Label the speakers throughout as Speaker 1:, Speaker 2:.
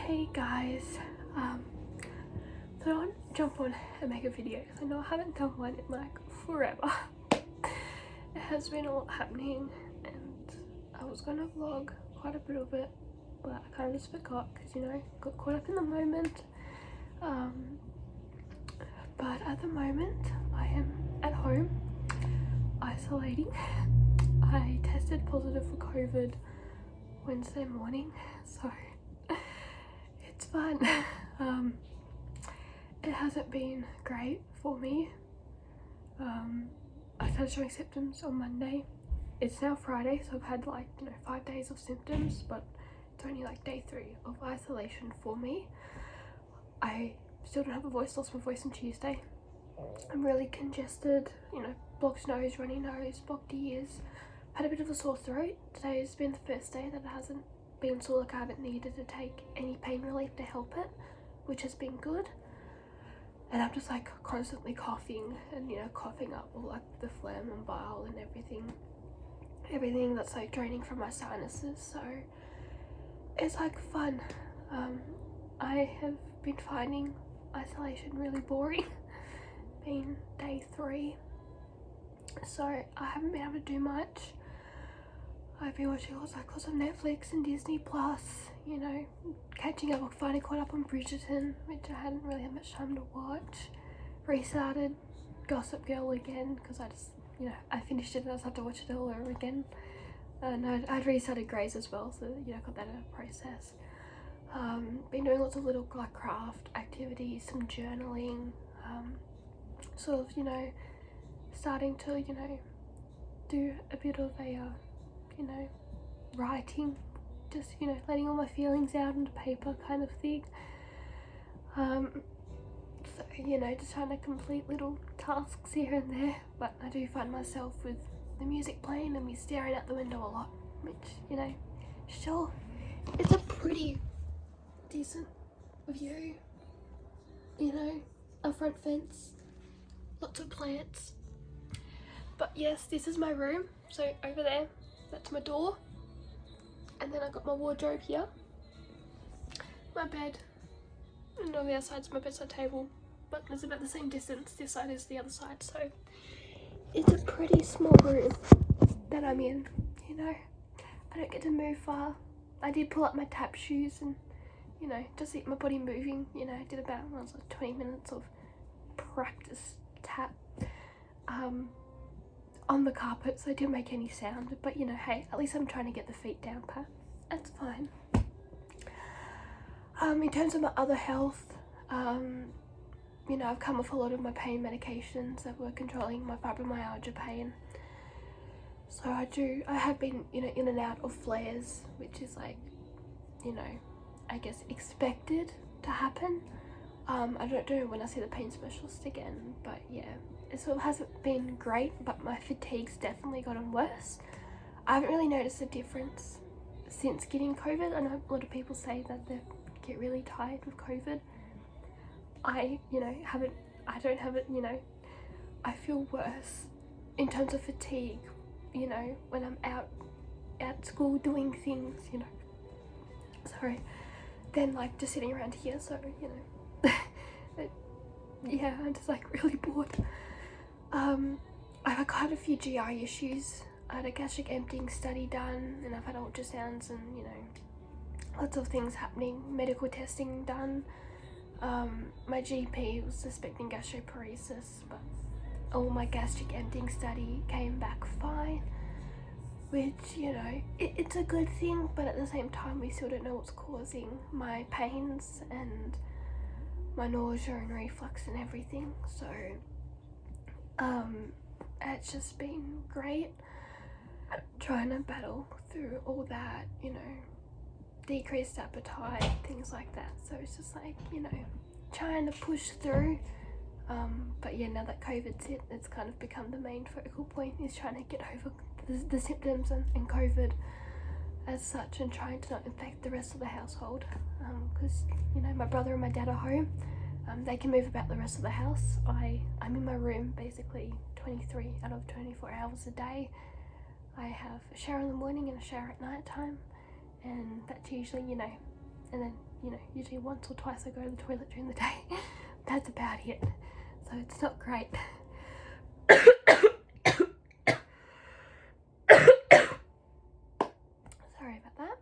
Speaker 1: Hey guys, thought I'd jump on and make a video because I know I haven't done one in like forever. It has been a lot happening and I was gonna vlog quite a bit of it, but I kind of just forgot because, you know, got caught up in the moment. But at the moment I am at home isolating. I tested positive for COVID Wednesday morning, so it's fun. It hasn't been great for me. I started showing symptoms on Monday. It's now Friday, so I've had 5 days of symptoms, but it's only like day 3 of isolation for me. I still don't have a voice, lost my voice on Tuesday. I'm really congested, blocked nose, runny nose, blocked ears. Had a bit of a sore throat. Today has been the first day that it hasn't been sore, like I haven't needed to take any pain relief to help it, which has been good. And I'm just like constantly coughing and coughing up all like the phlegm and bile and everything that's like draining from my sinuses. So it's like fun. I have been finding isolation really boring. Been day 3, so I haven't been able to do much. I've been watching lots of Netflix and Disney Plus, catching up, finally caught up on Bridgerton, which I hadn't really had much time to watch. Restarted Gossip Girl again, because I just, I finished it and I just had to watch it all over again. And I'd restarted Grey's as well, so, got that in a process. Been doing lots of little, craft activities, some journaling, sort of, starting to, do a bit of a, writing, just, letting all my feelings out onto paper kind of thing. So, just trying to complete little tasks here and there, but I do find myself with the music playing and me staring out the window a lot, which, sure, it's a pretty decent view, a front fence, lots of plants. But yes, this is my room, so over there, that's my door. And then I got my wardrobe here, my bed, and on the other side's my bedside table, but there's about the same distance this side is the other side, so it's a pretty small room that I'm in, I don't get to move far. I did pull up my tap shoes and, just get my body moving, I did about 20 minutes of practice tap on the carpet, so I didn't make any sound, but hey, at least I'm trying to get the feet down pat. That's fine. In terms of my other health, I've come off a lot of my pain medications that were controlling my fibromyalgia pain. So I have been, in and out of flares, which is like, I guess expected to happen. I don't know when I see the pain specialist again, but yeah, it sort of hasn't been great, but my fatigue's definitely gotten worse. I haven't really noticed a difference since getting COVID. I know a lot of people say that they get really tired with COVID. I don't have it, I feel worse in terms of fatigue, when I'm out at school doing things, sorry, than just sitting around here, so, yeah, I'm just really bored. I've had quite a few GI issues. I had a gastric emptying study done, and I've had ultrasounds and, lots of things happening, medical testing done. My GP was suspecting gastroparesis, but all my gastric emptying study came back fine, which, it's a good thing, but at the same time we still don't know what's causing my pains and my nausea and reflux and everything. So it's just been great trying to battle through all that, decreased appetite, things like that. So it's just trying to push through. But yeah, now that COVID's hit, it's kind of become the main focal point, is trying to get over the symptoms and COVID as such, and trying to not infect the rest of the household, because my brother and my dad are home. They can move about the rest of the house. I'm in my room basically 23 out of 24 hours a day. I have a shower in the morning and a shower at night time, and that's usually and then, you know, usually once or twice I go to the toilet during the day. That's about it. So it's not great. Sorry about that.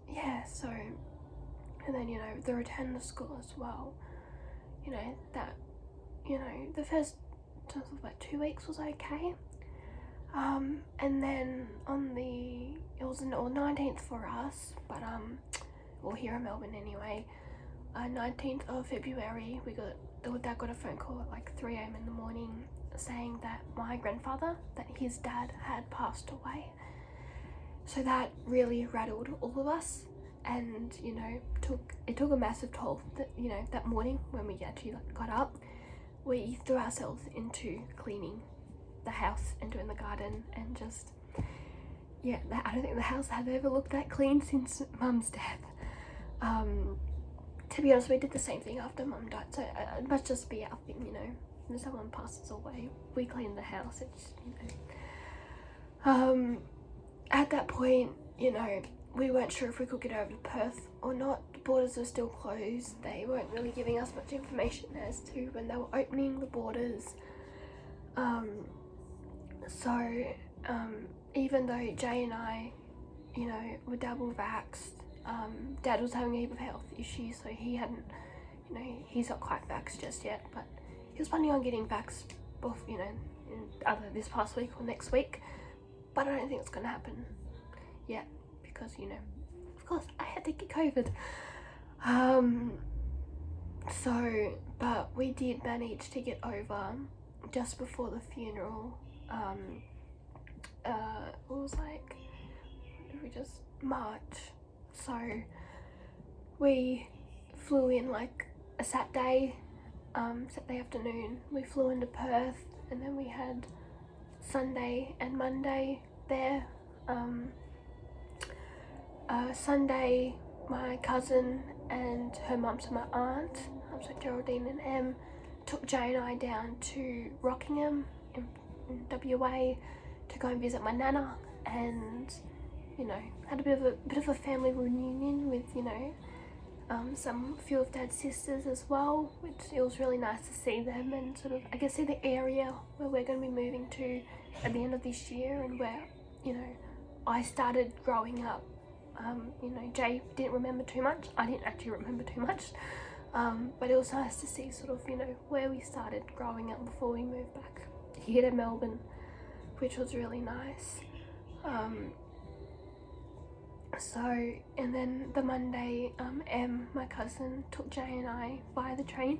Speaker 1: Yeah, so, and then, you know, the return to school as well, you know, that, you know, the first sort of like 2 weeks was okay. And then it was the 19th for us, but, well, here in Melbourne anyway, 19th of February, Dad got a phone call at like 3 a.m. in the morning saying that my grandfather, that his dad had passed away. So that really rattled all of us, and, you know, it took a massive toll that, you know, that morning when we actually like got up, we threw ourselves into cleaning the house and doing the garden, and just, yeah, I don't think the house had ever looked that clean since Mum's death. To be honest, we did the same thing after Mum died, so it must just be our thing, you know. When someone passes away, we clean the house. It's, you know. At that point, you know, we weren't sure if we could get over to Perth or not. The borders were still closed. They weren't really giving us much information as to when they were opening the borders. So even though Jay and I, you know, were double vaxxed, Dad was having a heap of health issues, so he hadn't, you know, he's not quite vaxxed just yet, but he was planning on getting vaxxed, you know, either this past week or next week. But I don't think it's going to happen yet, because, you know, of course, I had to get COVID. But we did manage to get over just before the funeral. It was like, March. So we flew in like a Saturday afternoon. We flew into Perth, and then we had Sunday and Monday there. Sunday, my cousin and her mum, so my aunt, so Geraldine and Em, took Jay and I down to Rockingham in WA to go and visit my nana, and, you know, had a bit of a family reunion with, you know, few of Dad's sisters as well, which it was really nice to see them and sort of, I guess, see the area where we're going to be moving to at the end of this year, and where, you know, I started growing up. You know, Jay didn't remember too much. I didn't actually remember too much. But it was nice to see sort of, you know, where we started growing up before we moved back here to Melbourne, which was really nice. So, and then the Monday, Em, my cousin, took Jay and I via the train.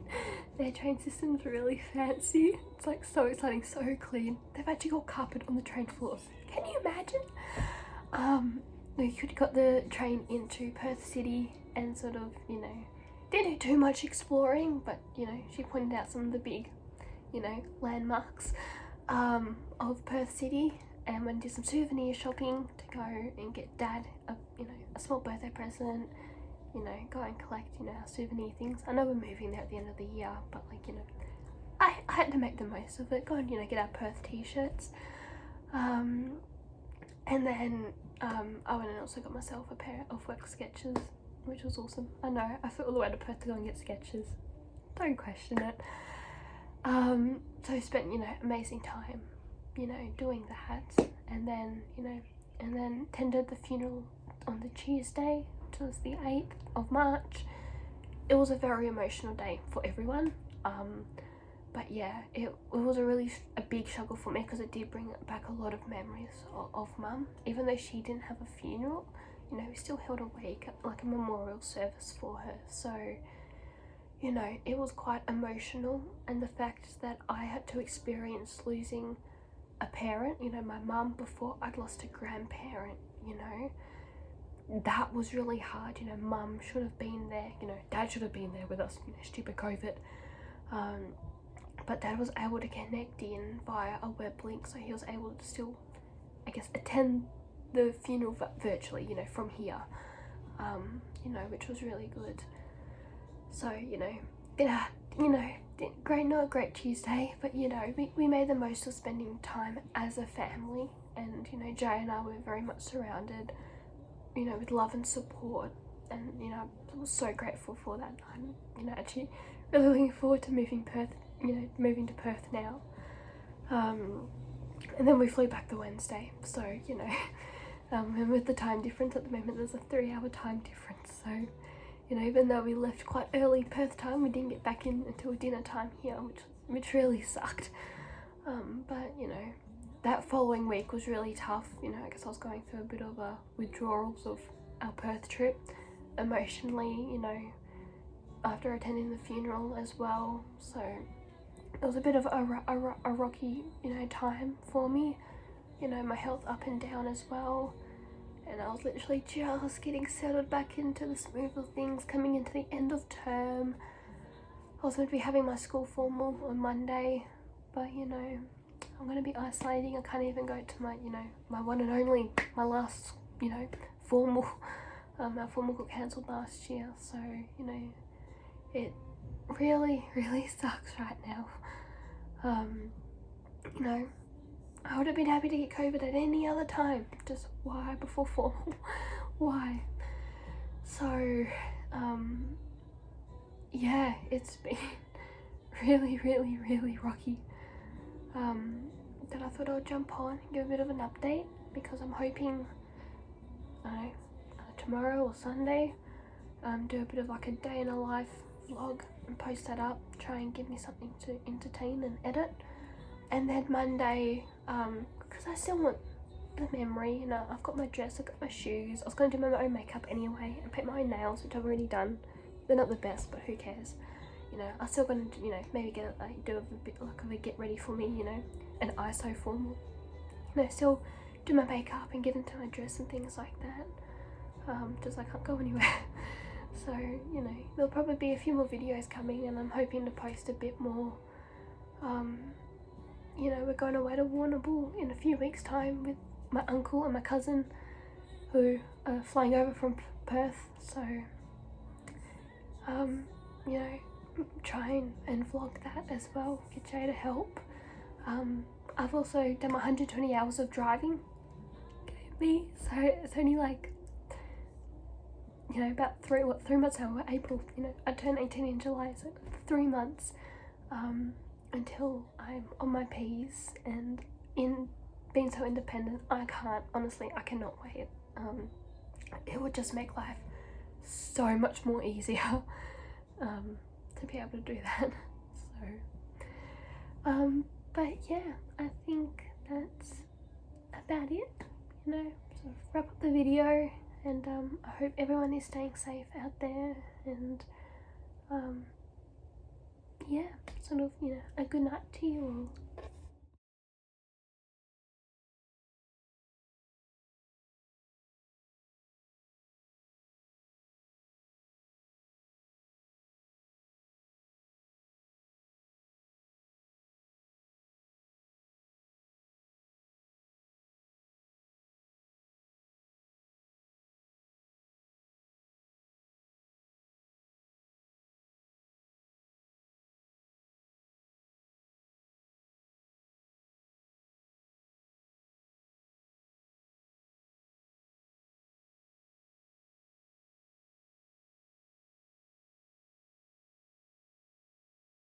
Speaker 1: Their train system's really fancy. It's like so exciting, so clean. They've actually got carpet on the train floors. Can you imagine? We got the train into Perth City and sort of, you know, didn't do too much exploring, but, you know, she pointed out some of the big, you know, landmarks of Perth City, and went to do some souvenir shopping to go and get Dad a small birthday present, you know, go and collect, you know, our souvenir things. I know we're moving there at the end of the year, but, like, you know, I had to make the most of it, go and, you know, get our Perth t-shirts. And then I went and also got myself a pair of work Skechers, which was awesome. I know, I flew all the way to Perth to go and get Skechers. Don't question it. So I spent, you know, amazing time, you know, doing that, and then, you know, and then tended the funeral on the Tuesday, which was the 8th of March. It was a very emotional day for everyone. But yeah, it was a big struggle for me, because it did bring back a lot of memories of Mum. Even though she didn't have a funeral, you know, we still held a wake, like a memorial service for her. So, you know, it was quite emotional, and the fact that I had to experience losing a parent, you know, my mum, before I'd lost a grandparent, you know, that was really hard. You know, Mum should have been there, you know, Dad should have been there with us, you know, stupid COVID. But Dad was able to connect in via a web link, so he was able to still, I guess, attend the funeral virtually, you know, from here, you know, which was really good. So, you know, not a great Tuesday, but you know, we made the most of spending time as a family, and you know, Jay and I were very much surrounded, you know, with love and support, and you know, I was so grateful for that. I'm, you know, actually really looking forward to moving to Perth now. And then we flew back the Wednesday, so you know, and with the time difference at the moment, there's a 3-hour time difference, so you know, even though we left quite early Perth time, we didn't get back in until dinner time here, which really sucked. But you know, that following week was really tough. You know, I guess I was going through a bit of withdrawals of our Perth trip emotionally, you know, after attending the funeral as well. So it was a bit of a rocky, you know, time for me. You know, my health up and down as well. And I was literally just getting settled back into the smooth of things, coming into the end of term. I was meant to be having my school formal on Monday, but you know, I'm going to be isolating. I can't even go to my, you know, my one and only, my last, you know, formal. Our formal got cancelled last year, so you know, it really sucks right now. You know, I would have been happy to get COVID at any other time. Just why before formal? Why? So, yeah, it's been really rocky. That I thought I'd jump on and give a bit of an update, because I'm hoping, tomorrow or Sunday, do a bit of like a day in a life vlog and post that up, try and give me something to entertain and edit. And then Monday, because I still want the memory, you know, I've got my dress, I've got my shoes, I was going to do my own makeup anyway, and paint my own nails, which I've already done. They're not the best, but who cares, you know. I'm still going to, you know, maybe do a bit like of a get ready for me, you know, an ISO formal, you know, still do my makeup and get into my dress and things like that, just I can't go anywhere. So, you know, there'll probably be a few more videos coming, and I'm hoping to post a bit more. You know, we're going away to Warrnambool in a few weeks' time with my uncle and my cousin, who are flying over from Perth. So, you know, try and vlog that as well, get Jay to help. I've also done my 120 hours of driving, so it's only like, you know, about 3 months now. April, you know, I turned 18 in July, so 3 months until I'm on my P's, and in being so independent, I cannot wait. It would just make life so much more easier to be able to do that. So but yeah, I think that's about it, you know, sort of wrap up the video. And I hope everyone is staying safe out there, and yeah, sort of, you know, a good night to you all.